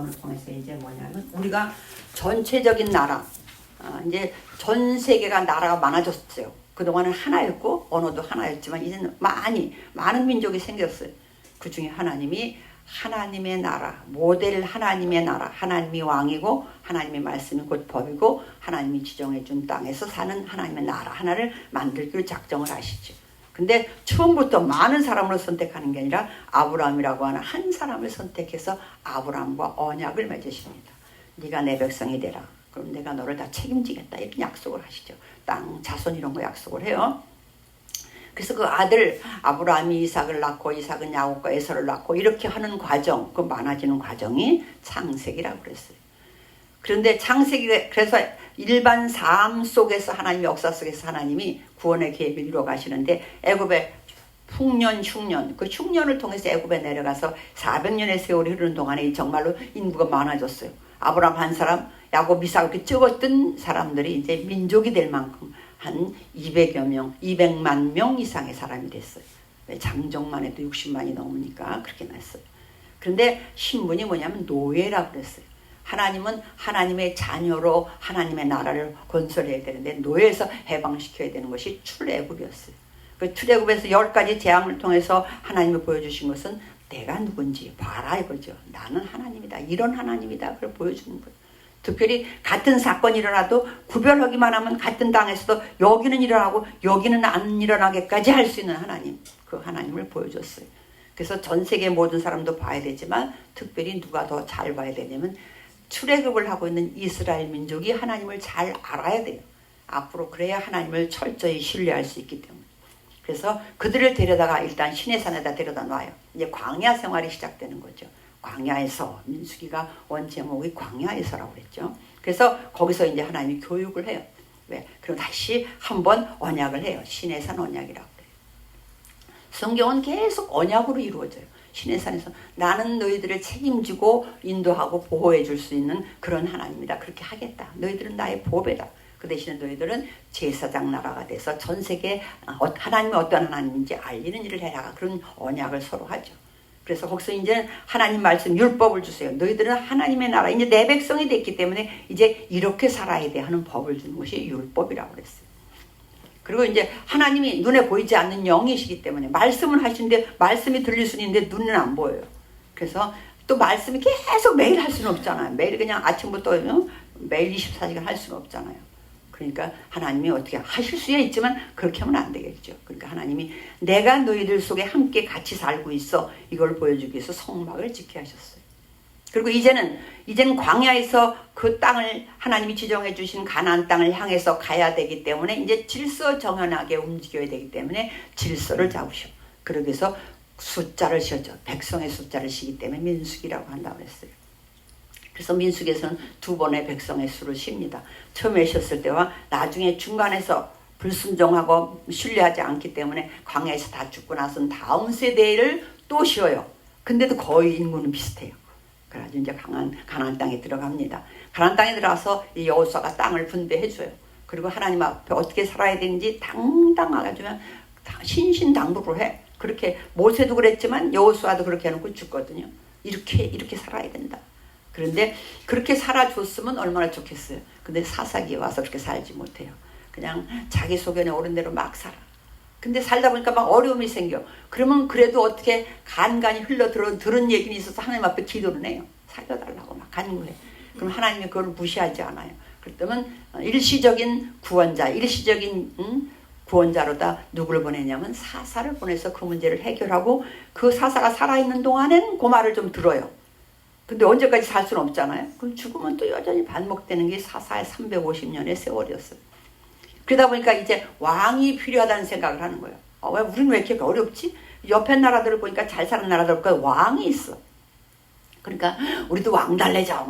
사건을 통해서 이제 뭐냐면 우리가 전체적인 나라, 이제 전 세계가 나라가 많아졌어요. 그동안은 하나였고 언어도 하나였지만 이제는 많은 민족이 생겼어요. 그 중에 하나님이 하나님의 나라, 모델 하나님의 나라, 하나님이 왕이고 하나님의 말씀이 곧 법이고 하나님이 지정해 준 땅에서 사는 하나님의 나라 하나를 만들기로 작정을 하시죠. 근데 처음부터 많은 사람을 선택하는 게 아니라 아브라함이라고 하는 한 사람을 선택해서 아브라함과 언약을 맺으십니다. 네가 내 백성이 되라. 그럼 내가 너를 다 책임지겠다. 이렇게 약속을 하시죠. 땅, 자손 이런 거 약속을 해요. 그래서 그 아들 아브라함이 이삭을 낳고 이삭은 야곱과 에서를 낳고 이렇게 하는 과정, 그 많아지는 과정이 창세기라고 그랬어요. 그런데 창세기, 그래서 일반 삶 속에서 하나님 역사 속에서 하나님이 구원의 계획을 이루어 가시는데 애굽의 풍년, 흉년, 그 흉년을 통해서 애굽에 내려가서 400년의 세월이 흐르는 동안에 정말로 인구가 많아졌어요. 아브라함 한 사람, 야곱, 이삭 이렇게 적었던 사람들이 이제 민족이 될 만큼 한 200여 명, 200만 명 이상의 사람이 됐어요. 장정만 해도 60만이 넘으니까 그렇게 났어요. 그런데 신분이 뭐냐면 노예라고 그랬어요. 하나님은 하나님의 자녀로 하나님의 나라를 건설해야 되는데 노예에서 해방시켜야 되는 것이 출애굽이었어요. 그 출애굽에서 10가지 재앙을 통해서 하나님이 보여주신 것은 내가 누군지 봐라 이거죠. 나는 하나님이다. 이런 하나님이다. 그걸 보여주는 거예요. 특별히 같은 사건이 일어나도 구별하기만 하면 같은 땅에서도 여기는 일어나고 여기는 안 일어나게까지 할 수 있는 하나님, 그 하나님을 보여줬어요. 그래서 전 세계 모든 사람도 봐야 되지만 특별히 누가 더 잘 봐야 되냐면 출애굽을 하고 있는 이스라엘 민족이 하나님을 잘 알아야 돼요. 앞으로 그래야 하나님을 철저히 신뢰할 수 있기 때문에. 그래서 그들을 데려다가 일단 시내산에다 데려다 놔요. 이제 광야 생활이 시작되는 거죠. 광야에서, 민수기가 원 제목이 광야에서라고 그랬죠. 그래서 거기서 이제 하나님이 교육을 해요. 왜? 그럼 다시 한번 언약을 해요. 시내산 언약이라고 그래요. 성경은 계속 언약으로 이루어져요. 시내산에서 나는 너희들을 책임지고 인도하고 보호해 줄 수 있는 그런 하나님이다. 그렇게 하겠다. 너희들은 나의 보배다. 그 대신에 너희들은 제사장 나라가 돼서 전 세계에 하나님이 어떤 하나님인지 알리는 일을 해라. 그런 언약을 서로 하죠. 그래서 거기서 이제 하나님 말씀 율법을 주세요. 너희들은 하나님의 나라, 이제 내 백성이 됐기 때문에 이제 이렇게 살아야 돼 하는 법을 주는 것이 율법이라고 그랬어요. 그리고 이제 하나님이 눈에 보이지 않는 영이시기 때문에 말씀을 하시는데 말씀이 들릴 수는 있는데 눈은 안 보여요. 그래서 또 말씀이 계속 매일 할 수는 없잖아요. 매일 그냥 아침부터 매일 24시간 할 수는 없잖아요. 그러니까 하나님이 어떻게 하실 수야 있지만 그렇게 하면 안 되겠죠. 그러니까 하나님이 내가 너희들 속에 함께 같이 살고 있어 이걸 보여주기 위해서 성막을 짓게 하셨어요. 그리고 이제는 광야에서 그 땅을 하나님이 지정해 주신 가나안 땅을 향해서 가야 되기 때문에 이제 질서 정연하게 움직여야 되기 때문에 질서를 잡으셔. 그러기 위해서 숫자를 쉬었죠. 백성의 숫자를 쉬기 때문에 민수기라고 한다고 했어요. 그래서 민수기에서는 2번의 백성의 수를 쉽니다. 처음에 쉬었을 때와 나중에 중간에서 불순종하고 신뢰하지 않기 때문에 광야에서 다 죽고 나선 다음 세대를 또 쉬어요. 근데도 거의 인구는 비슷해요. 그래가지고 이제 가나안 땅에 들어갑니다. 가나안 땅에 들어가서 이 여호수아가 땅을 분배해줘요. 그리고 하나님 앞에 어떻게 살아야 되는지 당당하게 주면 신신당부를 해. 그렇게 모세도 그랬지만 여호수아도 그렇게 해놓고 죽거든요. 이렇게 살아야 된다. 그런데 그렇게 살아줬으면 얼마나 좋겠어요. 근데 사사기에 와서 그렇게 살지 못해요. 그냥 자기 소견에 오른 대로 막 살아. 근데 살다 보니까 막 어려움이 생겨. 그러면 그래도 어떻게 간간히 들은 얘기는 있어서 하나님 앞에 기도를 해요. 살려달라고 막 간구해. 그럼 하나님이 그걸 무시하지 않아요. 그랬더니 일시적인 구원자, 구원자로다 누구를 보내냐면 사사를 보내서 그 문제를 해결하고 그 사사가 살아있는 동안엔 그 말을 좀 들어요. 근데 언제까지 살 수는 없잖아요. 그럼 죽으면 또 여전히 반복되는 게 사사의 350년의 세월이었어요. 그러다 보니까 이제 왕이 필요하다는 생각을 하는 거예요. 왜 우리는 왜 이렇게 어렵지? 옆에 나라들을 보니까 잘 사는 나라들 보니까 왕이 있어. 그러니까 우리도 왕 달래자.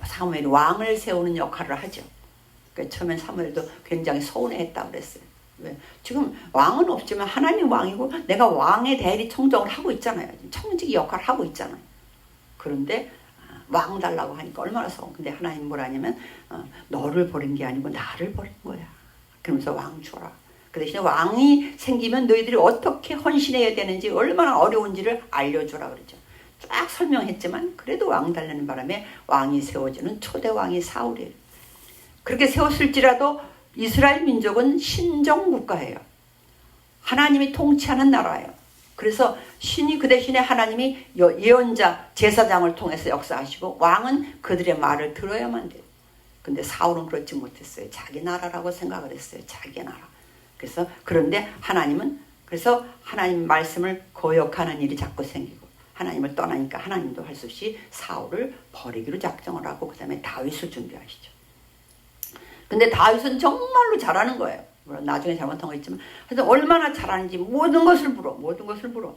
사무엘이 왕을 세우는 역할을 하죠. 그러니까 처음엔 사무엘도 굉장히 서운해했다고 그랬어요. 왜? 지금 왕은 없지만 하나님 왕이고 내가 왕의 대리 청정을 하고 있잖아요. 청지기 역할을 하고 있잖아요. 그런데 왕 달라고 하니까 얼마나 서운. 근데 하나님 뭐라냐면 너를 버린 게 아니고 나를 버린 거야. 그러면서 왕 줘라. 그 대신에 왕이 생기면 너희들이 어떻게 헌신해야 되는지 얼마나 어려운지를 알려주라 그러죠. 쫙 설명했지만 그래도 왕 달라는 바람에 왕이 세워지는 초대 왕이 사울이에요. 그렇게 세웠을지라도 이스라엘 민족은 신정 국가예요. 하나님이 통치하는 나라예요. 그래서 신이 그 대신에 하나님이 예언자 제사장을 통해서 역사하시고 왕은 그들의 말을 들어야만 돼요. 근데 사울은 그렇지 못했어요. 자기 나라라고 생각을 했어요. 자기 나라. 그래서 그런데 하나님은 그래서 하나님 말씀을 거역하는 일이 자꾸 생기고 하나님을 떠나니까 하나님도 할 수 없이 사울을 버리기로 작정을 하고 그 다음에 다윗을 준비하시죠. 근데 다윗은 정말로 잘하는 거예요. 물론 나중에 잘못한 거 있지만 하여튼 얼마나 잘하는지 모든 것을 물어.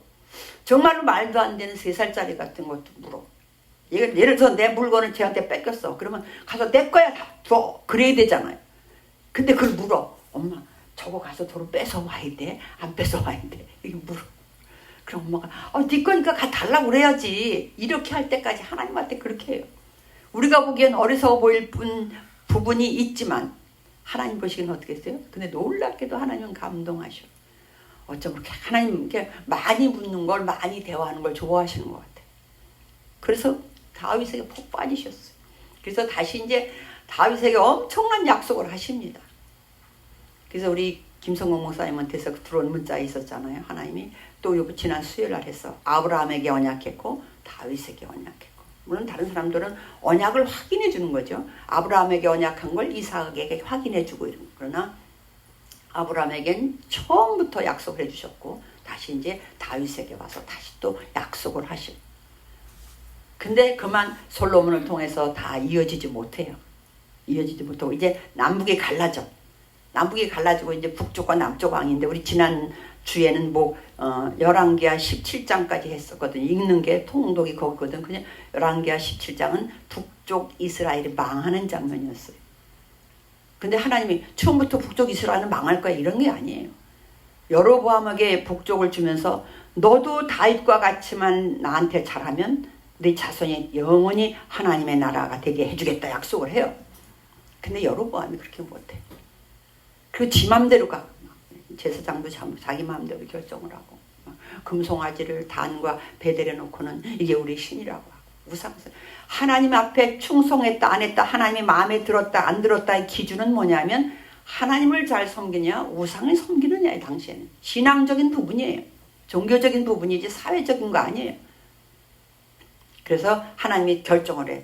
정말로 말도 안 되는 3살짜리 같은 것도 물어. 예를 들어서 내 물건을 쟤한테 뺏겼어. 그러면 가서 내 거야 다 줘. 그래야 되잖아요. 근데 그걸 물어. 엄마 저거 가서 도로 뺏어 와야 돼? 안 뺏어 와야 돼? 이게 물어. 그럼 엄마가 네 거니까 가 달라고 그래야지. 이렇게 할 때까지 하나님한테 그렇게 해요. 우리가 보기엔 어리석어 보일 부분이 있지만 하나님 보시기엔 어떻게 했어요? 근데 놀랍게도 하나님은 감동하셔. 어쩜 그렇게 하나님께 많이 묻는 걸 많이 대화하는 걸 좋아하시는 것 같아요. 그래서 다윗에게 푹 빠지셨어요. 그래서 다시 이제 다윗에게 엄청난 약속을 하십니다. 그래서 우리 김성공 목사님한테서 들어온 문자에 있었잖아요. 하나님이 또 지난 수요일 날 했어. 아브라함에게 언약했고 다윗에게 언약했고. 물론 다른 사람들은 언약을 확인해 주는 거죠. 아브라함에게 언약한 걸 이삭에게 확인해 주고 이런 거. 그러나 아브라함에겐 처음부터 약속을 해주셨고 다시 이제 다윗에게 와서 다시 또 약속을 하시고. 근데 그만 솔로몬을 통해서 다 이어지지 못해요. 이어지지 못하고 이제 남북이 갈라져. 남북이 갈라지고 이제 북쪽과 남쪽 왕인데 우리 지난 주에는 열왕기하 17장까지 했었거든요. 읽는 게 통독이 거기거든. 그냥 열왕기하 17장은 북쪽 이스라엘이 망하는 장면이었어요. 근데 하나님이 처음부터 북쪽 이스라엘은 망할 거야 이런 게 아니에요. 여로보암에게 북쪽을 주면서 너도 다윗과 같이만 나한테 잘하면 네 자손이 영원히 하나님의 나라가 되게 해주겠다 약속을 해요. 근데 여로보암이 그렇게 못해. 그리고 지 맘대로 가. 제사장도 자기 마음대로 결정을 하고 금송아지를 단과 베델에 놓고는 이게 우리 신이라고 하고 우상선 하나님 앞에 충성했다 안 했다 하나님이 마음에 들었다 안 들었다의 기준은 뭐냐면 하나님을 잘 섬기냐 우상을 섬기느냐에 당시에는 신앙적인 부분이에요. 종교적인 부분이지 사회적인 거 아니에요. 그래서 하나님이 결정을 해.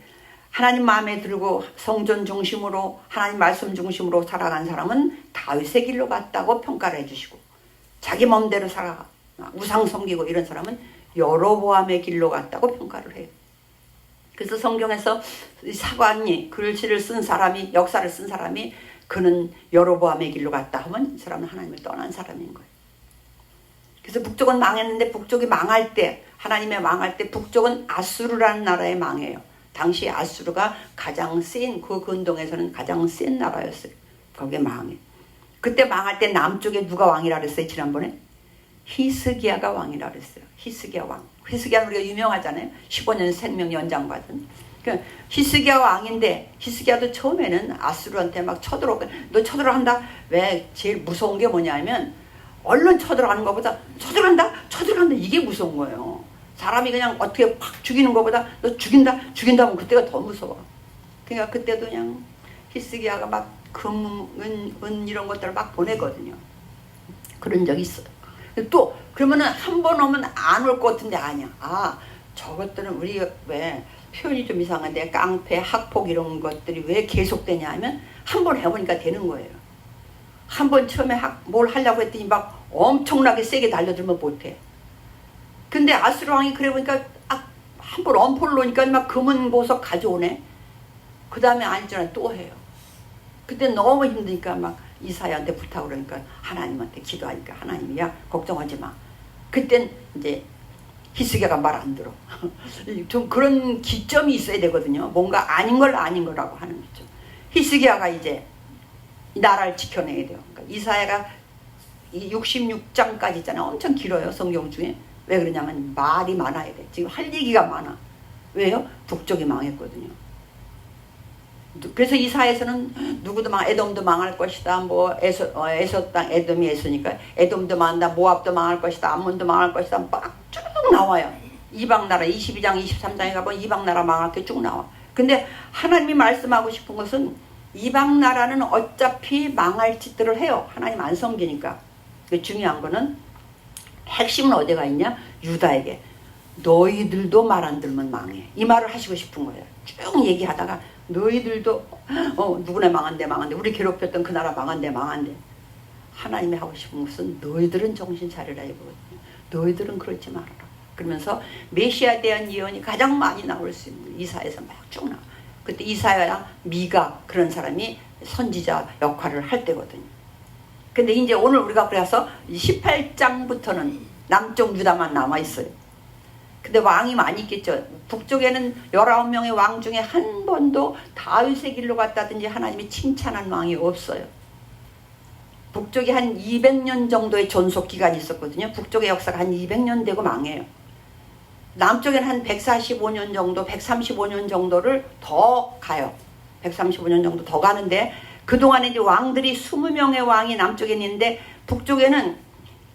하나님 마음에 들고 성전 중심으로 하나님 말씀 중심으로 살아간 사람은 다윗의 길로 갔다고 평가를 해주시고 자기 마음대로 살아가 우상 섬기고 이런 사람은 여로보암의 길로 갔다고 평가를 해요. 그래서 성경에서 사관이 글씨를 쓴 사람이 역사를 쓴 사람이 그는 여로보암의 길로 갔다 하면 이 사람은 하나님을 떠난 사람인 거예요. 그래서 북쪽은 망했는데 북쪽이 망할 때 하나님의 망할 때 북쪽은 아수르라는 나라에 망해요. 당시 아수르가 가장 센 그 근동에서는 가장 센 나라였어요. 거기에 망해. 그때 망할 때 남쪽에 누가 왕이라 그랬어요? 지난번에 히스기야가 왕이라 그랬어요. 히스기야 왕. 히스기야는 우리가 유명하잖아요. 15년 생명 연장 받은. 그러니까 히스기야 왕인데 히스기야도 처음에는 아수르한테 막 쳐들어오고 너 쳐들어간다. 왜 제일 무서운 게 뭐냐면 얼른 쳐들어가는 것보다 쳐들어간다 이게 무서운 거예요. 사람이 그냥 어떻게 팍 죽이는 것보다 너 죽인다 하면 그때가 더 무서워. 그러니까 그때도 그냥 히스기야가 막 금, 은 이런 것들을 막 보내거든요. 그런 적이 있어요. 또 그러면은 한 번 오면 안 올 것 같은데 아니야. 저것들은 우리 왜 표현이 좀 이상한데 깡패, 학폭 이런 것들이 왜 계속되냐 하면 한 번 해보니까 되는 거예요. 한 번 처음에 뭘 하려고 했더니 막 엄청나게 세게 달려들면 못해. 근데 아수르 왕이 그래 보니까 한 번 엄포를 놓으니까 막 금은 보석 가져오네. 그 다음에 아니잖아 또 해요. 그때 너무 힘드니까 막 이사야한테 부탁을 하니까 하나님한테 기도하니까 하나님이야 걱정하지 마. 그땐 이제 히스기야가 말 안 들어. 좀 그런 기점이 있어야 되거든요. 뭔가 아닌 걸 아닌 거라고 하는 거죠. 히스기야가 이제 나라를 지켜내야 돼요. 그러니까 이사야가 66장까지 있잖아요. 엄청 길어요 성경 중에. 왜 그러냐면 말이 많아야 돼. 지금 할 얘기가 많아. 왜요? 북쪽이 망했거든요. 그래서 이사야에서는 누구도 에돔도 망할 것이다. 에서 땅 에돔이 에서니까 에돔도 망한다. 모압도 망할 것이다. 암몬도 망할 것이다. 막 쭉 나와요. 이방 나라 22장 23장에 가보면 이방 나라 망할 게 쭉 나와. 근데 하나님이 말씀하고 싶은 것은 이방 나라는 어차피 망할 짓들을 해요. 하나님 안 섬기니까. 중요한 거는 핵심은 어디가 있냐? 유다에게 너희들도 말 안 들으면 망해. 이 말을 하시고 싶은 거예요. 쭉 얘기하다가 너희들도 누구네 망한데 우리 괴롭혔던 그 나라 망한데. 하나님이 하고 싶은 것은 너희들은 정신 차리라 이거거든요. 너희들은 그러지 말아라. 그러면서 메시아에 대한 예언이 가장 많이 나올 수 있는 이사야에서 막 쭉 나와. 그때 이사야야 미가 그런 사람이 선지자 역할을 할 때거든요. 근데 이제 오늘 우리가 그래서 18장부터는 남쪽 유다만 남아있어요. 근데 왕이 많이 있겠죠. 북쪽에는 19명의 왕 중에 한 번도 다윗의 길로 갔다든지 하나님이 칭찬한 왕이 없어요. 북쪽이 한 200년 정도의 존속 기간이 있었거든요. 북쪽의 역사가 한 200년 되고 망해요. 남쪽에는 한 145년 정도, 135년 정도를 더 가요. 135년 정도 더 가는데 그동안에 이제 왕들이 20명의 왕이 남쪽에 있는데 북쪽에는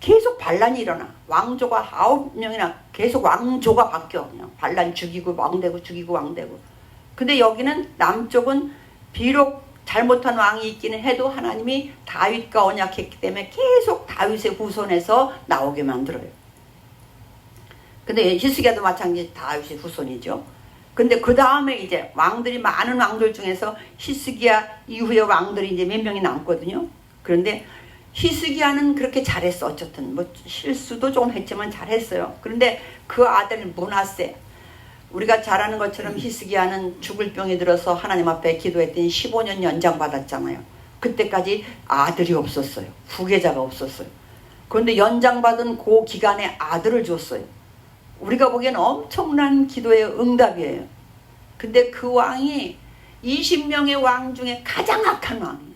계속 반란이 일어나. 왕조가 9명이나 계속 왕조가 바뀌어. 그냥 반란 죽이고 왕되고 죽이고 왕되고. 근데 여기는 남쪽은 비록 잘못한 왕이 있기는 해도 하나님이 다윗과 언약했기 때문에 계속 다윗의 후손에서 나오게 만들어요. 근데 히스기야도 마찬가지 다윗의 후손이죠. 근데 그 다음에 이제 왕들이 많은 왕들 중에서 히스기야 이후의 왕들이 이제 몇 명이 남거든요. 그런데 히스기야는 그렇게 잘했어. 어쨌든 뭐 실수도 좀 했지만 잘했어요. 그런데 그 아들 므낫세, 우리가 잘 아는 것처럼 히스기야는 죽을 병이 들어서 하나님 앞에 기도했더니 15년 연장받았잖아요. 그때까지 아들이 없었어요. 후계자가 없었어요. 그런데 연장받은 그 기간에 아들을 줬어요. 우리가 보기엔 엄청난 기도의 응답이에요. 근데 그 왕이 20명의 왕 중에 가장 악한 왕이에요.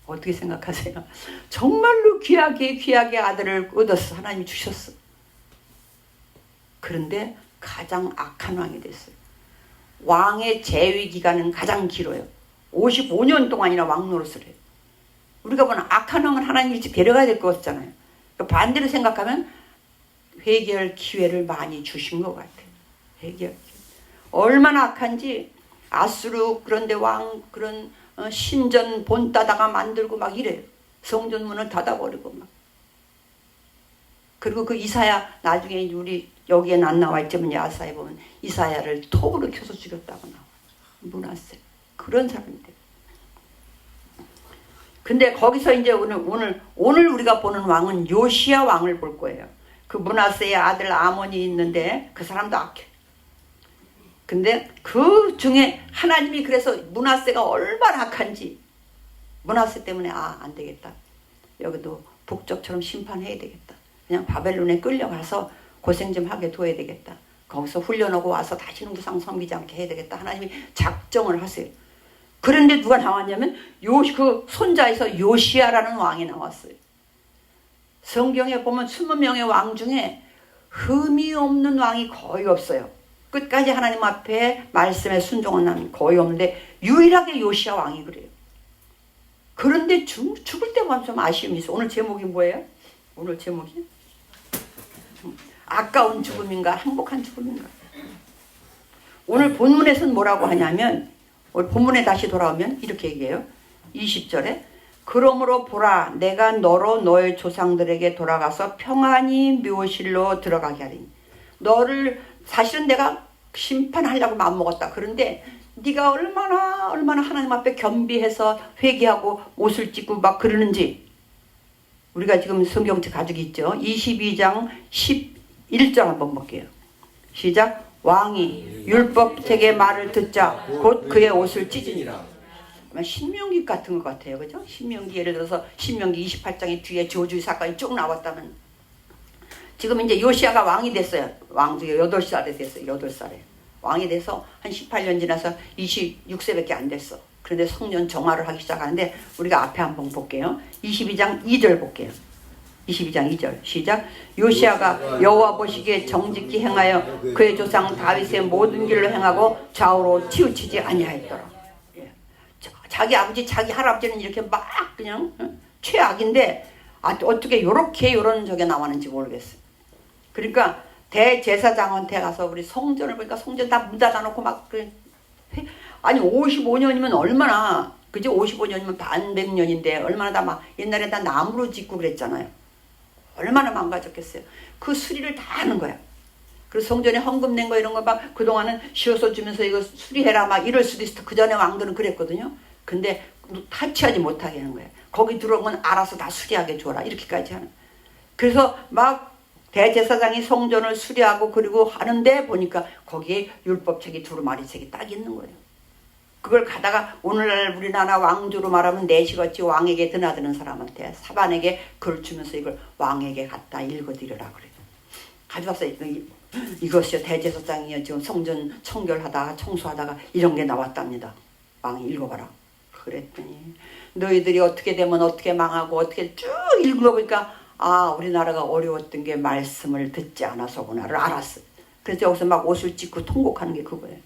어떻게 생각하세요? 정말로 귀하게 아들을 얻었어. 하나님이 주셨어. 그런데 가장 악한 왕이 됐어요. 왕의 재위 기간은 가장 길어요. 55년 동안이나 왕 노릇을 해요. 우리가 보는 악한 왕은 하나님 일찍 데려가야 될 것 같잖아요. 반대로 생각하면 회개할 기회를 많이 주신 것 같아요. 회개할 기회. 얼마나 악한지 아수르 그런데 왕 그런 신전 본 따다가 만들고 막 이래요. 성전 문을 닫아버리고 막. 그리고 그 이사야 나중에 우리 여기엔 안 나와 있지만 야사에 보면 이사야를 톱으로 켜서 죽였다고 나와. 므낫세 그런 사람인데. 근데 거기서 이제 오늘 우리가 보는 왕은 요시야 왕을 볼 거예요. 그 므낫세의 아들 아몬이 있는데 그 사람도 악해. 근데 그 중에 하나님이 그래서 므낫세가 얼마나 악한지 므낫세 때문에 안 되겠다. 여기도 북쪽처럼 심판해야 되겠다. 그냥 바벨론에 끌려가서 고생 좀 하게 둬야 되겠다. 거기서 훈련하고 와서 다시는 우상 섬기지 않게 해야 되겠다. 하나님이 작정을 하세요. 그런데 누가 나왔냐면 그 손자에서 요시야라는 왕이 나왔어요. 성경에 보면 20명의 왕 중에 흠이 없는 왕이 거의 없어요. 끝까지 하나님 앞에 말씀에 순종한 왕이 거의 없는데 유일하게 요시야 왕이 그래요. 그런데 죽을 때만 좀 아쉬움이 있어. 오늘 제목이 뭐예요? 오늘 제목이? 아까운 죽음인가 행복한 죽음인가. 오늘 본문에서는 뭐라고 하냐면 오늘 본문에 다시 돌아오면 이렇게 얘기해요. 20절에 그러므로 보라 내가 너로 너의 조상들에게 돌아가서 평안히 묘실로 들어가게 하리니 너를 사실은 내가 심판하려고 마음먹었다. 그런데 네가 얼마나 하나님 앞에 겸비해서 회개하고 옷을 찢고 막 그러는지 우리가 지금 성경책 가지고 있죠. 22장 11절 한번 볼게요. 시작. 왕이 율법책의 말을 듣자 곧 그의 옷을 찢으니라. 신명기 같은 것 같아요. 그죠? 신명기 예를 들어서 신명기 28장의 뒤에 저주의 사건이 쭉 나왔다면 지금 이제 요시야가 왕이 됐어요. 왕중에 8살에 됐어요. 8살에. 왕이 돼서 한 18년 지나서 26세밖에 안 됐어. 그런데 성년 정화를 하기 시작하는데 우리가 앞에 한번 볼게요. 22장 2절 볼게요. 22장 2절 시작. 요시야가 여호와 보시기에 정직히 행하여 그의 조상 다윗의 모든 길로 행하고 좌우로 치우치지 아니하였더라. 자기 아버지 자기 할아버지는 이렇게 막 그냥 최악인데 어떻게 요렇게 요런 저게 나왔는지 모르겠어요. 그러니까 대제사장한테 가서 우리 성전을 보니까 성전 다 문 닫아놓고 막 아니 55년이면 얼마나 그죠? 55년이면 반백년인데 얼마나 다 막 옛날에 다 나무로 짓고 그랬잖아요. 얼마나 망가졌겠어요. 그 수리를 다 하는 거야. 그래서 성전에 헌금 낸 거 이런 거 막 그동안은 쉬어서 주면서 이거 수리해라 막 이럴 수도 있어. 그 전에 왕들은 그랬거든요. 근데 타치하지 못하게 하는 거예요. 거기 들어오면 알아서 다 수리하게 줘라 이렇게까지 하는. 그래서 막 대제사장이 성전을 수리하고 그리고 하는데 보니까 거기에 율법책이 두루마리책이 딱 있는 거예요. 그걸 가다가 오늘날 우리나라 왕조로 말하면 내시같이 왕에게 드나드는 사람한테 사반에게 그걸 주면서 이걸 왕에게 갖다 읽어드리라 그래요. 가져와서 이것이요 대제사장이요 지금 성전 청결하다가 청소하다가 이런 게 나왔답니다. 왕이 읽어봐라. 그랬더니 너희들이 어떻게 되면 어떻게 망하고 어떻게 쭉 읽어보니까 아 우리나라가 어려웠던 게 말씀을 듣지 않아서구나를 알았어. 그래서 여기서 막 옷을 찢고 통곡하는 게 그거예요.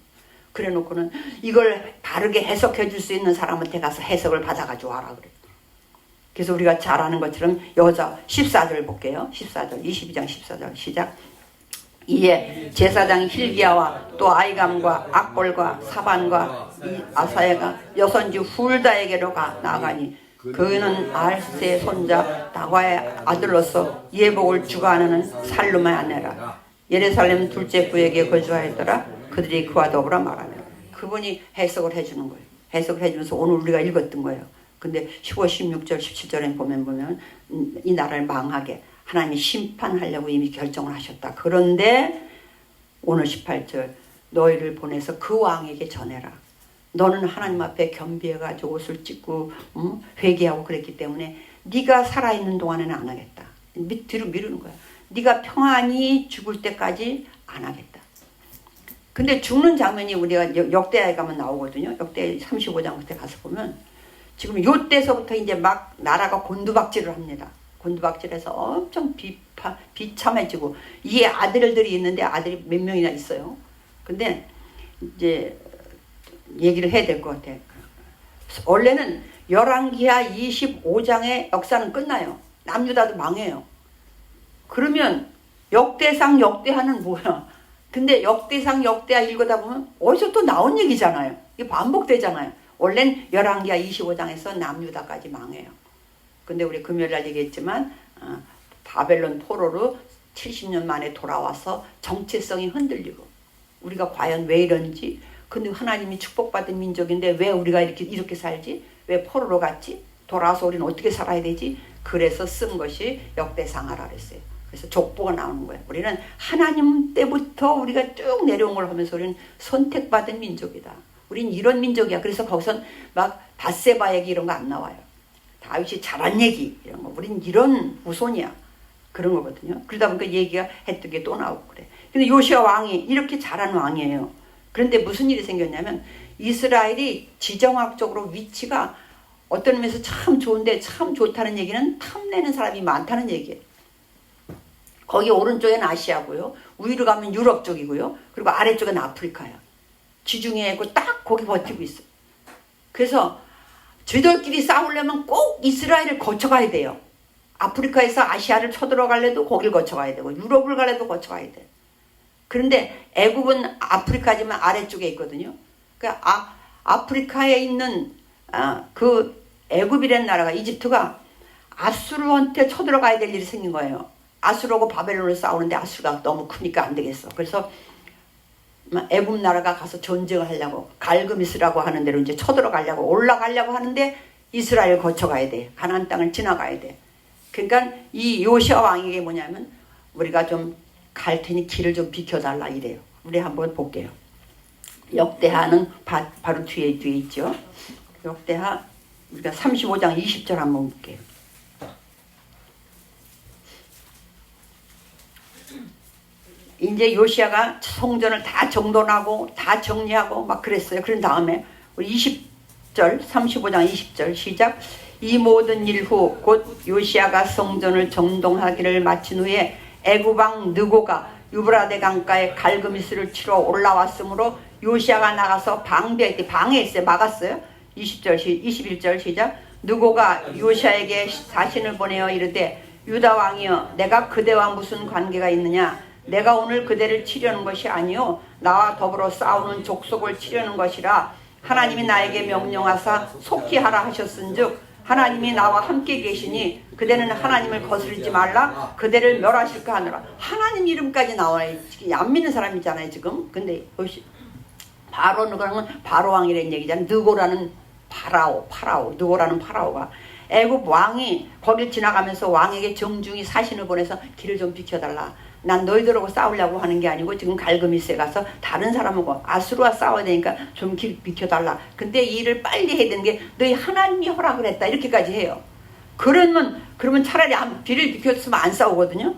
그래 놓고는 이걸 바르게 해석해 줄 수 있는 사람한테 가서 해석을 받아가지고 와라 그래. 그래서 우리가 잘 아는 것처럼 여자 14절 볼게요. 14절 22장 14절 시작. 이에 제사장이 힐기야와 또 아이감과 악볼과 사반과 아사야가 여선지 훌다에게로 나아가니 그는 알스의 손자 다과의 아들로서 예복을 주관하는 살룸의 아내라. 예루살렘 둘째 부에게 거주하였더라. 그들이 그와 더불어 말하며 그분이 해석을 해주는 거예요. 해석을 해주면서 오늘 우리가 읽었던 거예요. 근데 15, 16절, 17절에 보면 이 나라를 망하게 하나님이 심판하려고 이미 결정을 하셨다. 그런데 오늘 18절 너희를 보내서 그 왕에게 전해라. 너는 하나님 앞에 겸비해가지고 옷을 찢고 회개하고 그랬기 때문에 네가 살아있는 동안에는 안 하겠다. 뒤로 미루는 거야. 네가 평안히 죽을 때까지 안 하겠다. 근데 죽는 장면이 우리가 역대하에 가면 나오거든요. 역대 35장 그때 가서 보면 지금 요때서부터 이제 막 나라가 곤두박질을 합니다. 곤두박질해서 엄청 비참해지고 이게 아들들이 있는데 아들이 몇 명이나 있어요. 근데 이제 얘기를 해야 될 것 같아요. 원래는 열왕기하 25장의 역사는 끝나요. 남유다도 망해요. 그러면 역대상 역대하는 뭐야? 근데 역대상 역대하 읽다 보면 어디서 또 나온 얘기잖아요. 이게 반복되잖아요. 원래는 열왕기하 25장에서 남유다까지 망해요. 근데 우리 금요일날 얘기했지만 바벨론 포로로 70년 만에 돌아와서 정체성이 흔들리고 우리가 과연 왜 이런지 근데 하나님이 축복받은 민족인데 왜 우리가 이렇게 살지? 왜 포로로 갔지? 돌아와서 우리는 어떻게 살아야 되지? 그래서 쓴 것이 역대상하라 그랬어요. 그래서 족보가 나오는 거예요. 우리는 하나님 때부터 우리가 쭉 내려온 걸 하면서 우리는 선택받은 민족이다. 우린 이런 민족이야. 그래서 거기선 막 밧세바 얘기 이런 거 안 나와요. 다윗이 잘한 얘기 이런 거. 우린 이런 후손이야. 그런 거거든요. 그러다 보니까 얘기가 했던 게 또 나오고 그래. 근데 요시아 왕이 이렇게 잘한 왕이에요. 그런데 무슨 일이 생겼냐면 이스라엘이 지정학적으로 위치가 어떤 의미에서 참 좋은데 참 좋다는 얘기는 탐내는 사람이 많다는 얘기예요. 거기 오른쪽에는 아시아고요. 위로 가면 유럽 쪽이고요. 그리고 아래쪽은 아프리카야. 지중해에 딱 거기 버티고 있어. 그래서 저희들끼리 싸우려면 꼭 이스라엘을 거쳐가야 돼요. 아프리카에서 아시아를 쳐들어가려도 거길 거쳐가야 되고 유럽을 가려도 거쳐가야 돼. 그런데 애굽은 아프리카지만 아래쪽에 있거든요. 그러니까 아프리카에 있는 그 애굽이라는 나라가 이집트가 아수르한테 쳐들어가야 될 일이 생긴 거예요. 아수르하고 바벨론을 싸우는데 아수르가 너무 크니까 안 되겠어. 그래서 애굽 나라가 가서 전쟁을 하려고 갈그미스라고 하는 데로 이제 쳐들어가려고 올라가려고 하는데 이스라엘 거쳐가야 돼. 가나안 땅을 지나가야 돼. 그러니까 이 요시아 왕에게 뭐냐면 우리가 좀 갈 테니 길을 좀 비켜달라 이래요. 우리 한번 볼게요. 역대하는 바로 뒤에 있죠. 역대하 우리가 35장 20절 한번 볼게요. 이제 요시아가 성전을 다 정돈하고 다 정리하고 막 그랬어요. 그런 다음에 우리 20절 35장 20절 시작. 이 모든 일 후 곧 요시아가 성전을 정돈하기를 마친 후에 애굽왕 느고가 유브라데 강가에 갈그미스를 치러 올라왔으므로 요시아가 나가서 방해했어요. 막았어요. 21절 시작. 느고가 요시아에게 사신을 보내어 이르되 유다 왕이여 내가 그대와 무슨 관계가 있느냐? 내가 오늘 그대를 치려는 것이 아니요 나와 더불어 싸우는 족속을 치려는 것이라. 하나님이 나에게 명령하사 속히 하라 하셨은즉 하나님이 나와 함께 계시니 그대는 하나님을 거스르지 말라. 그대를 멸하실까 하느라. 하나님 이름까지 나와요. 안 믿는 사람이잖아요 지금. 근데 바로는 그러면 바로왕이라는 얘기잖아요. 느고라는 파라오 느고라는 파라오가 애굽 왕이 거길 지나가면서 왕에게 정중히 사신을 보내서 길을 좀 비켜달라. 난 너희들하고 싸우려고 하는 게 아니고 지금 갈그미스에 가서 다른 사람하고 아수르와 싸워야 되니까 좀 길 비켜달라. 근데 이 일을 빨리 해야 되는 게 너희 하나님이 허락을 했다. 이렇게까지 해요. 그러면 길을 비켰으면 안 싸우거든요.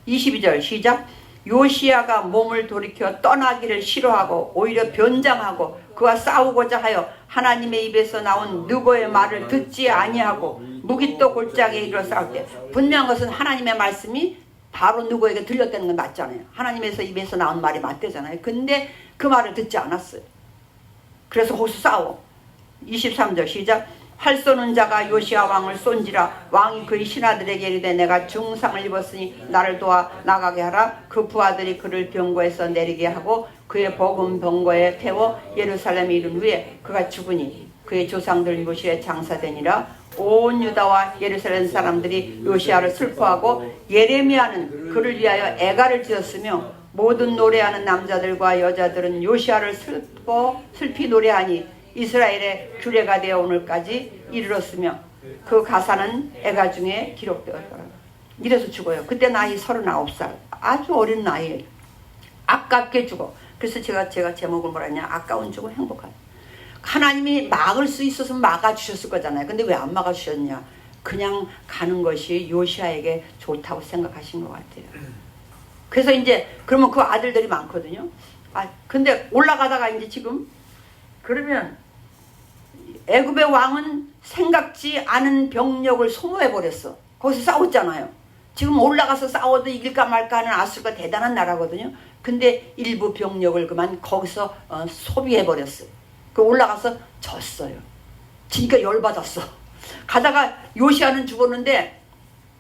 22절 시작. 요시야가 몸을 돌이켜 떠나기를 싫어하고 오히려 변장하고 그와 싸우고자 하여 하나님의 입에서 나온 느고의 말을 듣지 아니하고 무기또 골짜기에 이르러 싸울 때, 분명한 것은 하나님의 말씀이 바로 느고에게 들렸다는 건 맞잖아요. 하나님에서 입에서 나온 말이 맞대잖아요. 근데 그 말을 듣지 않았어요. 그래서 거기서 싸워. 23절 시작. 활 쏘는 자가 요시야 왕을 쏜지라. 왕이 그의 신하들에게 이르되 내가 중상을 입었으니 나를 도와 나가게 하라. 그 부하들이 그를 병거에서 내리게 하고 그의 복음 병거에 태워 예루살렘에 이른 후에 그가 죽으니 그의 조상들 요시야에 장사되니라. 온 유다와 예루살렘 사람들이 요시야를 슬퍼하고 예레미야는 그를 위하여 애가를 지었으며 모든 노래하는 남자들과 여자들은 요시야를 슬피 노래하니 이스라엘의 규례가 되어 오늘까지 이르렀으며 그 가사는 애가 중에 기록되었더라. 이래서 죽어요. 그때 나이 39살. 아주 어린 나이에 아깝게 죽어. 그래서 제가 제목을 뭐라 했냐, 아까운 죽음 행복한. 하나님이 막을 수 있었으면 막아주셨을 거잖아요. 근데 왜 안 막아주셨냐. 그냥 가는 것이 요시야에게 좋다고 생각하신 것 같아요. 그래서 이제 그러면 그 아들들이 많거든요. 근데 올라가다가 이제 지금 그러면 애굽의 왕은 생각지 않은 병력을 소모해버렸어. 거기서 싸웠잖아요. 지금 올라가서 싸워도 이길까 말까 하는 아수르가 대단한 나라거든요. 근데 일부 병력을 그만 거기서 소비해버렸어요. 그 올라가서 졌어요. 지니까 열받았어. 가다가 요시야는 죽었는데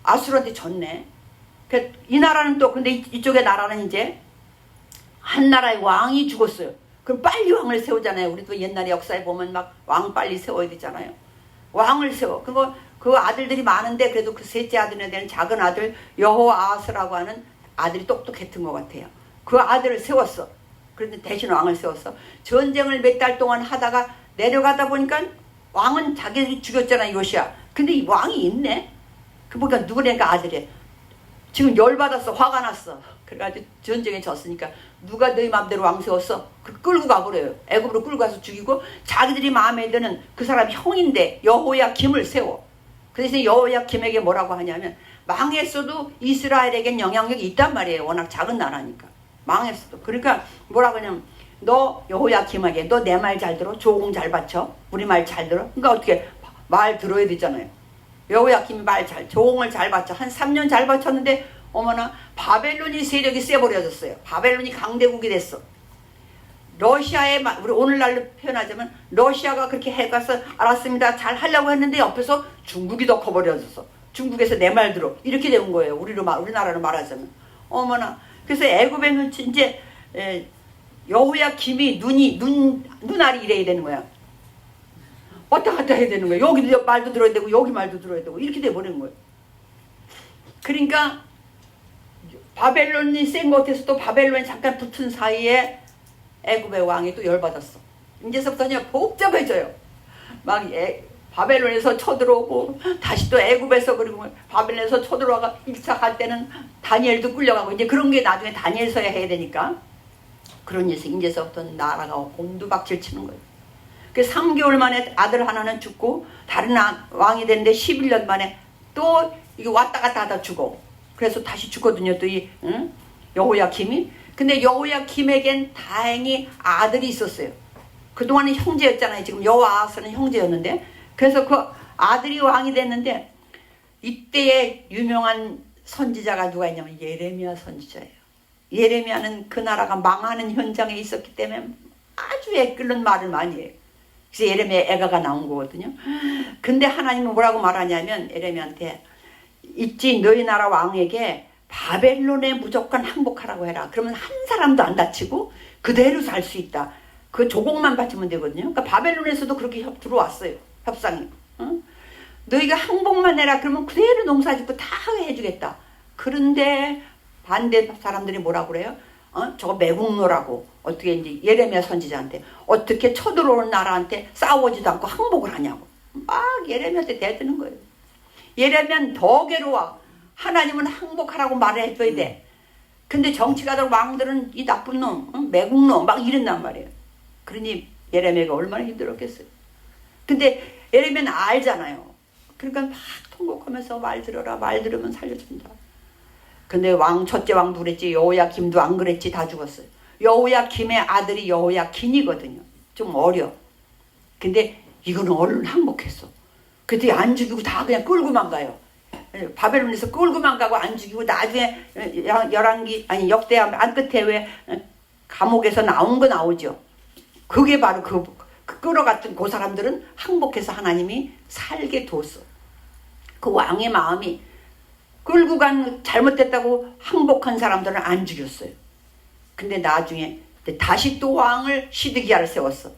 아수르한테 졌네. 이 나라는 또 근데 이쪽의 나라는 이제 한 나라의 왕이 죽었어요. 그럼 빨리 왕을 세우잖아요. 우리도 옛날에 역사에 보면 막 왕 빨리 세워야 되잖아요. 왕을 세워. 그 아들들이 많은데 그래도 그 셋째 아들에 대한 작은 아들 여호아스라고 하는 아들이 똑똑했던 것 같아요. 그 아들을 세웠어. 그런데 대신 왕을 세웠어. 전쟁을 몇 달 동안 하다가 내려가다 보니까 왕은 자기들이 죽였잖아요. 요시야. 근데 이 왕이 있네. 그 보니까 누구냐니까 아들이. 지금 열받았어. 화가 났어. 그래가지고 전쟁에 졌으니까 누가 너희 마음대로 왕 세웠어? 끌고 가버려요. 애굽으로 끌고 가서 죽이고 자기들이 마음에 드는 그 사람 형인데 여호야김을 세워. 그래서 여호야김에게 뭐라고 하냐면 망했어도 이스라엘에겐 영향력이 있단 말이에요. 워낙 작은 나라니까. 망했어도. 그러니까 뭐라고 하냐면 너 여호야김에게 너 내 말 잘 들어? 조공 잘 받쳐? 우리 말 잘 들어? 그러니까 어떻게 말 들어야 되잖아요. 여호야김이 조공을 잘 받쳐. 한 3년 잘 받쳤는데 어머나 바벨론이 세력이 세버려졌어요. 바벨론이 강대국이 됐어. 러시아에 우리 오늘날로 표현하자면 러시아가 그렇게 해가서 알았습니다 잘 하려고 했는데 옆에서 중국이 더 커버려졌어. 중국에서 내 말 들어 이렇게 된 거예요. 우리나라로 말하자면 어머나. 그래서 애굽에는 이제 여호야김이 눈알이 이래야 되는 거야. 왔다 갔다 해야 되는 거야. 여기 말도 들어야 되고 여기 말도 들어야 되고 이렇게 돼버리는 거예요. 그러니까 바벨론이 센 것 같아서 또 바벨론이 잠깐 붙은 사이에 애굽의 왕이 또 열받았어. 이제서부터 그냥 복잡해져요. 막 바벨론에서 쳐들어오고 다시 또 애굽에서 그리고 바벨론에서 쳐들어와가 1차 갈 때는 다니엘도 끌려가고 이제 그런 게 나중에 다니엘서야 해야 되니까 그런 일이 이제서부터 나라가 곤두박질 치는 거예요. 그 3개월 만에 아들 하나는 죽고 다른 왕이 됐는데 11년 만에 또 이게 왔다 갔다 하다 죽어. 그래서 다시 죽거든요. 또 이 여호야김이. 근데 여호야김에겐 다행히 아들이 있었어요. 그동안은 형제였잖아요. 지금 여호아스는 형제였는데. 그래서 그 아들이 왕이 됐는데 이때의 유명한 선지자가 누가 있냐면 예레미야 선지자예요. 예레미야는 그 나라가 망하는 현장에 있었기 때문에 아주 애끓는 말을 많이 해요. 그래서 예레미야 애가가 나온 거거든요. 근데 하나님은 뭐라고 말하냐면 예레미야한테 있지 너희 나라 왕에게 바벨론에 무조건 항복하라고 해라. 그러면 한 사람도 안 다치고 그대로 살 수 있다. 그 조공만 받치면 되거든요. 그러니까 바벨론에서도 그렇게 들어왔어요. 협상이. 너희가 항복만 해라. 그러면 그대로 농사짓고 다 해주겠다. 그런데 반대 사람들이 뭐라고 그래요? 저거 매국노라고. 어떻게 이제 예레미야 선지자한테 어떻게 쳐들어오는 나라한테 싸우지도 않고 항복을 하냐고. 막 예레미야한테 대드는 거예요. 예레미야는 더 괴로워. 하나님은 항복하라고 말을 해줘야 돼. 근데 정치가들 왕들은 이 나쁜 놈, 매국노 막 이런단 말이에요. 그러니 예레미야가 얼마나 힘들었겠어요. 근데 예레미야는 알잖아요. 그러니까 막 통곡하면서 말 들어라. 말 들으면 살려준다. 근데 첫째 왕도 그랬지. 여호야김도 안 그랬지. 다 죽었어요. 여호야김의 아들이 여호야긴이거든요. 좀 어려. 근데 이거는 얼른 항복했어. 그때 안 죽이고 다 그냥 끌고만 가요. 바벨론에서 끌고만 가고 안 죽이고 나중에 역대하 안 끝에 왜 감옥에서 나온 거 나오죠. 그게 바로 그 끌어갔던 그 사람들은 항복해서 하나님이 살게 뒀어. 그 왕의 마음이 끌고 간 잘못됐다고 항복한 사람들은 안 죽였어요. 근데 나중에 다시 또 왕을 시드기야를 세웠어.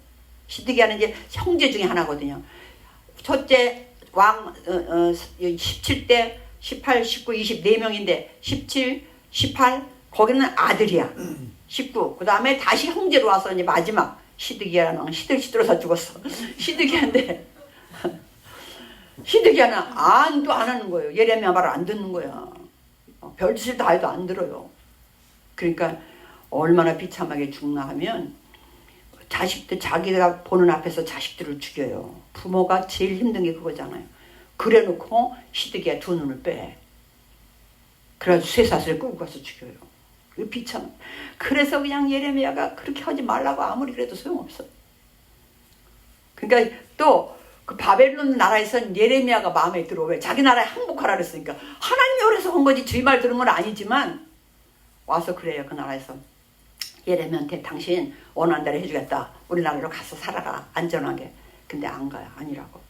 시드기야는 이제 형제 중에 하나거든요. 첫째 왕 17대 18, 19, 20 4명인데 17, 18 거기는 아들이야. 19 그 다음에 다시 형제로 와서 이제 마지막 시드기야라는 왕 시들시들어서 죽었어. 시드기야인데 시드기야는 안도 안 하는 거예요. 예레미야 말을 안 듣는 거야. 별짓을 다 해도 안 들어요. 그러니까 얼마나 비참하게 죽나 하면 자식들 자기가 보는 앞에서 자식들을 죽여요. 부모가 제일 힘든 게 그거잖아요. 그래놓고 시드기야 두 눈을 빼. 그래가지고 쇠사슬에 끌고 가서 죽여요. 그 비참. 그래서 그냥 예레미야가 그렇게 하지 말라고 아무리 그래도 소용없어. 그러니까 또 그 바벨론 나라에선 예레미야가 마음에 들어. 왜? 자기 나라에 항복하라 그랬으니까. 하나님이 그래서 한 거지 주의 말 들은 건 아니지만 와서 그래요. 그 나라에서. 예레미야한테 당신 원하는 대로 해주겠다. 우리나라로 가서 살아라. 안전하게. 근데 안 가요. 아니라고.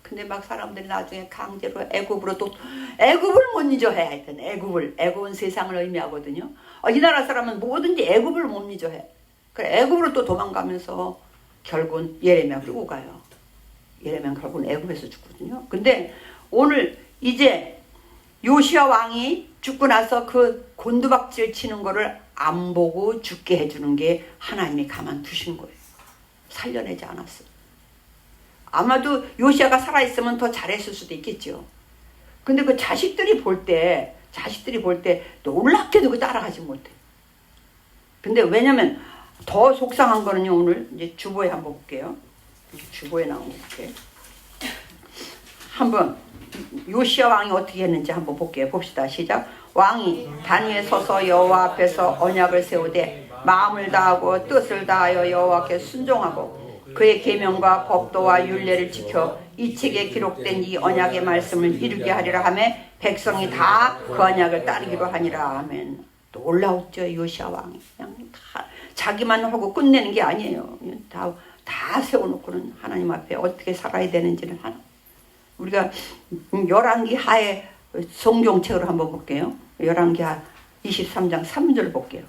근데 막 사람들이 나중에 강제로 애굽으로 또 애굽을 못 잊어해. 하여튼 애굽은 세상을 의미하거든요. 이 나라 사람은 뭐든지 애굽을 못 잊어해. 그래 애굽으로 또 도망가면서 결국은 예레미야 끌고 가요. 예레미야는 결국은 애굽에서 죽거든요. 근데 오늘 이제 요시야 왕이 죽고 나서 그 곤두박질 치는 거를 안 보고 죽게 해주는 게 하나님이 가만두신 거예요. 살려내지 않았어요. 아마도 요시야가 살아있으면 더 잘했을 수도 있겠죠. 근데 그 자식들이 볼 때 놀랍게도 그 따라가지 못해. 근데 왜냐면 더 속상한 거는요. 오늘 이제 주보에 한번 볼게요. 주보에 나온 거 볼게요. 한번 요시야 왕이 어떻게 했는지 한번 볼게요. 봅시다. 시작. 왕이 단 위에 서서 여호와 앞에서 언약을 세우되 마음을 다하고 뜻을 다하여 여호와께 순종하고 그의 계명과 법도와 율례를 지켜 이 책에 기록된 이 언약의 말씀을 이루게 하리라 하며 백성이 다 그 언약을 따르기로 하니라 하면 놀라웠죠. 요시야 왕이 그냥 다 자기만 하고 끝내는 게 아니에요. 다 세워놓고는 하나님 앞에 어떻게 살아야 되는지는 우리가 열왕기 하에 성경책으로 한번 볼게요. 열왕기 하 23장 3절 볼게요.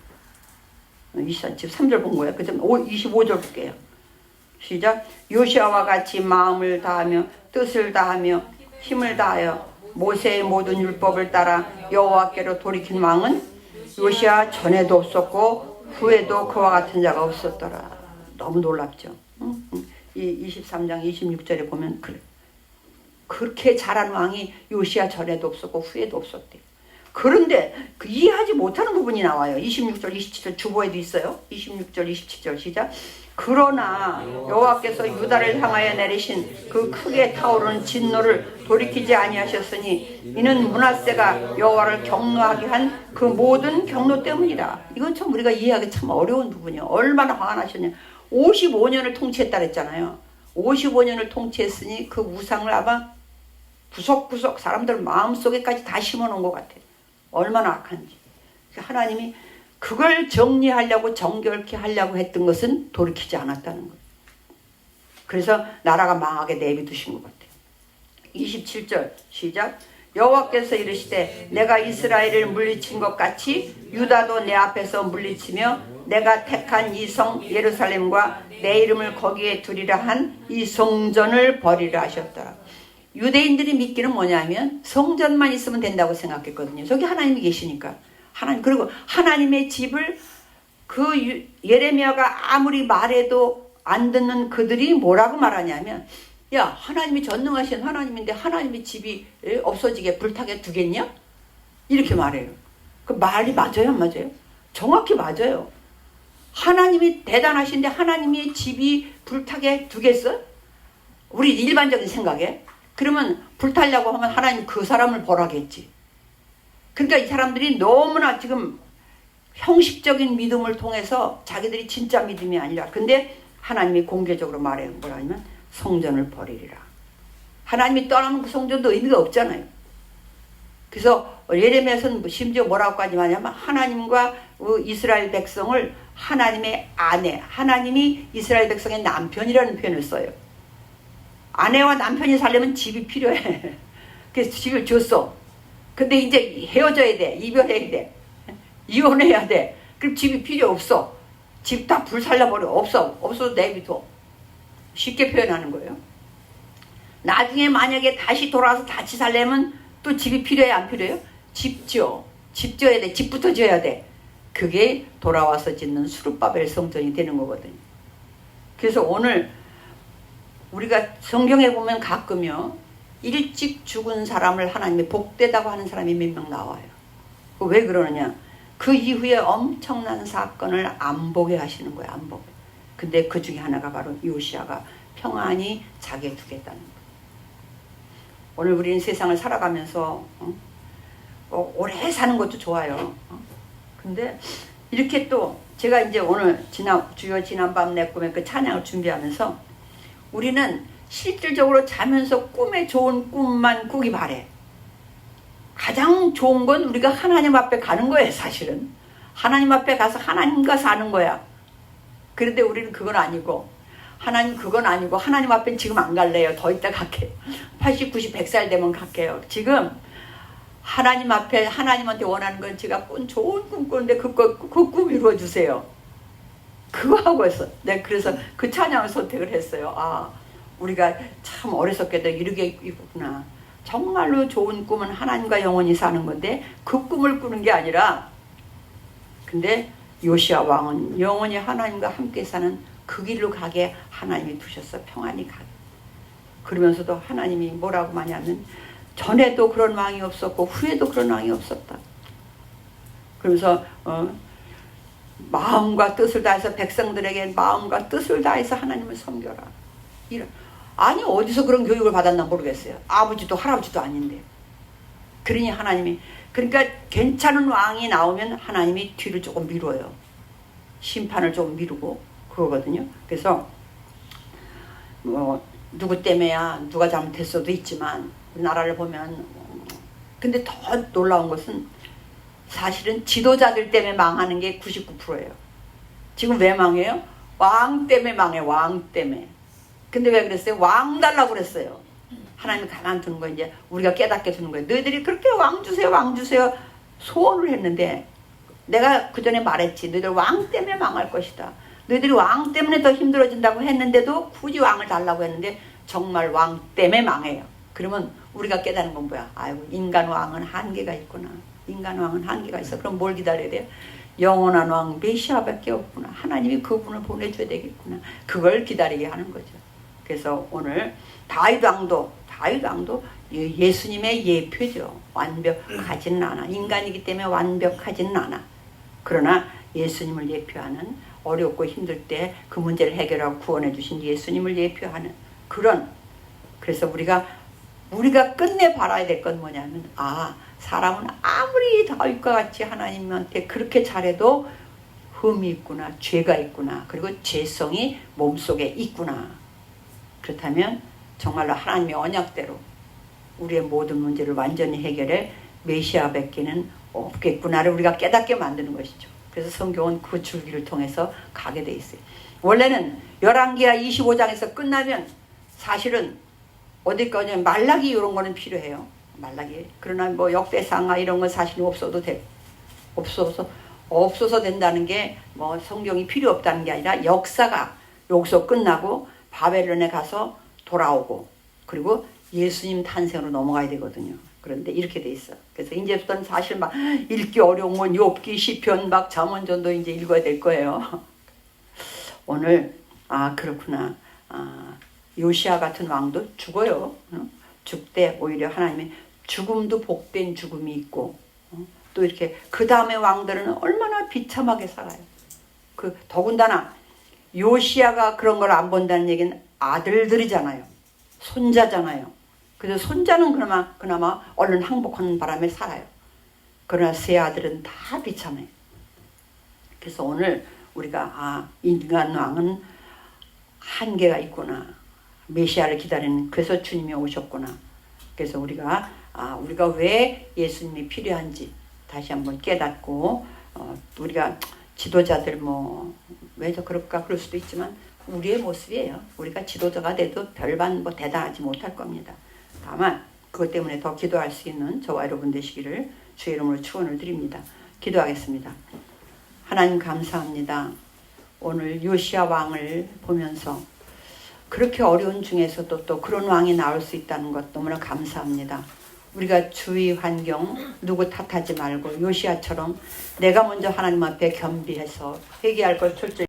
23절 본 거예요. 그 다음 25절 볼게요. 시작. 요시아와 같이 마음을 다하며 뜻을 다하며 힘을 다하여 모세의 모든 율법을 따라 여호와께로 돌이킨 왕은 요시아 전에도 없었고 후에도 그와 같은 자가 없었더라. 너무 놀랍죠. 이 23장 26절에 보면 그래. 그렇게 잘한 왕이 요시아 전에도 없었고 후에도 없었대. 그런데 그 이해하지 못하는 부분이 나와요. 26절 27절 주보에도 있어요. 26절 27절 시작. 그러나 여호와께서 유다를 향하여 내리신 그 크게 타오르는 진노를 돌이키지 아니하셨으니 이는 므낫세가 여호와를 경노하게 한 그 모든 경노 때문이라. 이건 참 우리가 이해하기 참 어려운 부분이에요. 얼마나 화가 나셨냐. 55년을 통치했다 그랬잖아요. 55년을 통치했으니 그 우상을 아마 구석구석 사람들 마음속에까지 다 심어놓은 것 같아요. 얼마나 악한지. 하나님이 그걸 정리하려고 정결케 하려고 했던 것은 돌이키지 않았다는 거예요. 그래서 나라가 망하게 내비두신 것 같아요. 27절 시작. 여호와께서 이르시되 내가 이스라엘을 물리친 것 같이 유다도 내 앞에서 물리치며 내가 택한 이 성 예루살렘과 내 이름을 거기에 두리라 한 이 성전을 버리라 하셨더라. 유대인들이 믿기는 뭐냐면 성전만 있으면 된다고 생각했거든요. 저기 하나님이 계시니까. 그리고 하나님의 집을 그 예레미야가 아무리 말해도 안 듣는 그들이 뭐라고 말하냐면, 야, 하나님이 전능하신 하나님인데 하나님의 집이 없어지게 불타게 두겠냐? 이렇게 말해요. 그 말이 맞아요, 안 맞아요? 정확히 맞아요. 하나님이 대단하신데 하나님의 집이 불타게 두겠어? 우리 일반적인 생각에. 그러면 불타려고 하면 하나님 그 사람을 벌하겠지. 그러니까 이 사람들이 너무나 지금 형식적인 믿음을 통해서 자기들이 진짜 믿음이 아니라, 근데 하나님이 공개적으로 말해요. 뭐라 하면 성전을 버리리라. 하나님이 떠나면 그 성전도 의미가 없잖아요. 그래서 예레미야서는 심지어 뭐라고까지 하냐면 하나님과 이스라엘 백성을 하나님의 아내, 하나님이 이스라엘 백성의 남편이라는 표현을 써요. 아내와 남편이 살려면 집이 필요해. 그래서 집을 줬어. 근데 이제 헤어져야 돼. 이별해야 돼. 이혼해야 돼. 그럼 집이 필요 없어. 집 다 불살라버려. 없어도 내비둬. 쉽게 표현하는 거예요. 나중에 만약에 다시 돌아와서 다시 살려면 또 집이 필요해, 안 필요해요? 집 지어야 돼. 집부터 지어야 돼. 그게 돌아와서 짓는 수룹바벨 성전이 되는 거거든요. 그래서 오늘 우리가 성경에 보면 가끔요, 일찍 죽은 사람을 하나님이 복되다고 하는 사람이 몇 명 나와요. 왜 그러느냐? 그 이후에 엄청난 사건을 안 보게 하시는 거예요. 안 보게. 근데 그 중에 하나가 바로 요시야가 평안히 자기에 두겠다는 거예요. 오늘 우리는 세상을 살아가면서 오래 사는 것도 좋아요. 근데 이렇게 또 제가 이제 오늘 주여 지난밤 내 꿈에 그 찬양을 준비하면서 우리는 실질적으로 자면서 꿈에 좋은 꿈만 꾸기 바래. 가장 좋은 건 우리가 하나님 앞에 가는 거예요. 사실은 하나님 앞에 가서 하나님과 사는 거야. 그런데 우리는 그건 아니고, 하나님 앞에 지금 안 갈래요. 더 이따 갈게요. 80, 90, 100살 되면 갈게요. 지금 하나님 앞에 하나님한테 원하는 건 제가 좋은 꿈 꾸는데 그 꿈 이루어주세요. 그거 하고 있어. 네, 그래서 그 찬양을 선택을 했어요. 아, 우리가 참 어리석게도 이렇게 있구나. 정말로 좋은 꿈은 하나님과 영원히 사는 건데 그 꿈을 꾸는 게 아니라, 근데 요시야 왕은 영원히 하나님과 함께 사는 그 길로 가게 하나님이 두셨어. 평안히 가게. 그러면서도 하나님이 뭐라고 많이 하면 전에도 그런 왕이 없었고 후에도 그런 왕이 없었다. 그러면서 마음과 뜻을 다해서 백성들에게 마음과 뜻을 다해서 하나님을 섬겨라. 아니 어디서 그런 교육을 받았나 모르겠어요. 아버지도 할아버지도 아닌데. 그러니 하나님이, 그러니까 괜찮은 왕이 나오면 하나님이 뒤를 조금 미뤄요. 심판을 좀 미루고 그거거든요. 그래서 누구 때문에야 누가 잘못했어도 있지만 나라를 보면, 근데 더 놀라운 것은 사실은 지도자들 때문에 망하는 게 99%예요. 지금 왜 망해요? 왕 때문에 망해. 왕 때문에. 근데 왜 그랬어요? 왕 달라고 그랬어요. 하나님이 가만 두는 거, 이제 우리가 깨닫게 두는 거예요. 너희들이 그렇게 왕 주세요 소원을 했는데, 내가 그 전에 말했지. 너희들 왕 때문에 망할 것이다. 너희들이 왕 때문에 더 힘들어진다고 했는데도 굳이 왕을 달라고 했는데 정말 왕 때문에 망해요. 그러면 우리가 깨닫는 건 뭐야? 아이고, 인간 왕은 한계가 있구나. 인간 왕은 한계가 있어. 그럼 뭘 기다려야 돼요? 영원한 왕 메시아밖에 없구나. 하나님이 그분을 보내줘야 되겠구나. 그걸 기다리게 하는 거죠. 그래서 오늘 다윗 왕도 예수님의 예표죠. 완벽하지는 않아. 인간이기 때문에 완벽하지는 않아. 그러나 예수님을 예표하는, 어렵고 힘들 때 그 문제를 해결하고 구원해 주신 예수님을 예표하는 그런, 그래서 우리가 끝내 바라야 될 건 뭐냐면, 사람은 아무리 다윗과 같이 하나님한테 그렇게 잘해도 흠이 있구나, 죄가 있구나, 그리고 죄성이 몸속에 있구나. 그렇다면 정말로 하나님의 언약대로 우리의 모든 문제를 완전히 해결해 메시아밖에는 없겠구나를 우리가 깨닫게 만드는 것이죠. 그래서 성경은 그 줄기를 통해서 가게 돼 있어요. 원래는 열왕기하 25장에서 끝나면 사실은 어디까지 말라기 이런 거는 필요해요. 말라기. 그러나 뭐 역대상하 이런 건 사실 없어도 돼. 없어서 된다는 게 뭐 성경이 필요 없다는 게 아니라 역사가 여기서 끝나고 바벨론에 가서 돌아오고 그리고 예수님 탄생으로 넘어가야 되거든요. 그런데 이렇게 돼 있어. 그래서 이제부터는 사실 막 읽기 어려운 건 욥기, 시편, 막 잠언전도 이제 읽어야 될 거예요. 오늘 그렇구나. 요시아 같은 왕도 죽어요. 죽되 오히려 하나님의 죽음도 복된 죽음이 있고 또 이렇게 그 다음에 왕들은 얼마나 비참하게 살아요. 더군다나 요시아가 그런 걸 안 본다는 얘기는 아들들이잖아요. 손자잖아요. 그래서 손자는 그나마 얼른 항복하는 바람에 살아요. 그러나 세 아들은 다 비참해요. 그래서 오늘 우리가 인간 왕은 한계가 있구나. 메시아를 기다리는 그래서 주님이 오셨구나. 그래서 우리가 왜 예수님이 필요한지 다시 한번 깨닫고 우리가 지도자들 왜 저 그럴까 그럴 수도 있지만 우리의 모습이에요. 우리가 지도자가 돼도 별반 대단하지 못할 겁니다. 다만 그것 때문에 더 기도할 수 있는 저와 여러분 되시기를 주의 이름으로 축원을 드립니다. 기도하겠습니다. 하나님 감사합니다. 오늘 요시아 왕을 보면서 그렇게 어려운 중에서도 또 그런 왕이 나올 수 있다는 것 너무나 감사합니다. 우리가 주위 환경 누구 탓하지 말고 요시아처럼 내가 먼저 하나님 앞에 겸비해서 회개할 걸 철저히